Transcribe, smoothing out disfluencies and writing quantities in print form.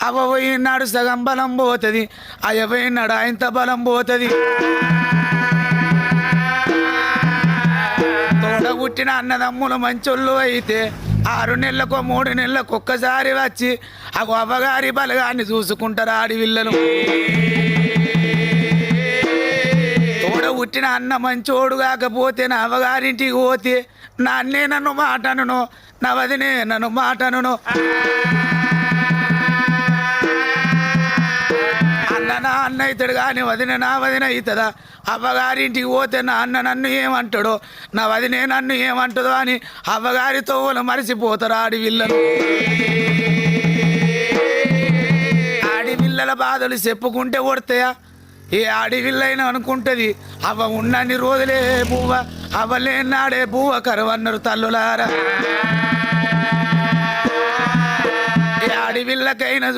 అవ్వ పోయినాడు సగం బలం పోతుంది, అయ్య పోయినాడు ఆయనత బలం పోతుంది. తోడ పుట్టిన అన్నదమ్ములు మంచోళ్ళు అయితే 6 నెలలకో 3 నెలలకు ఒక్కసారి వచ్చి అవ్వగారి బలగాన్ని చూసుకుంటారు ఆడివిల్లలు. తోడ పుట్టిన అన్న మంచోడు కాకపోతే నా అవ్వగారింటికి పోతే నా అన్నే నన్ను మాటను, నా వదినే నన్ను మాటను. అన్న నా అన్న అవుతాడు కానీ వదిన నా వదిన అవుతుందా? అవ్వగారింటికి పోతే నా అన్న నన్ను ఏమంటాడో, నా వదినే నన్ను ఏమంటుందో అని అవ్వగారి తోవలు మరిసిపోతారు ఆడివిల్లలు. ఆడివిల్లల బాధలు చెప్పుకుంటే కొడతాయా? ఏ ఆడివిల్లైనా అనుకుంటుంది అవ్వ ఉన్నన్ని రోజులే బువ్వ, అవ్వలేనాడే బువ్వ కరువన్నారు తల్లులారా. ఏ ఆడివిల్లకైనా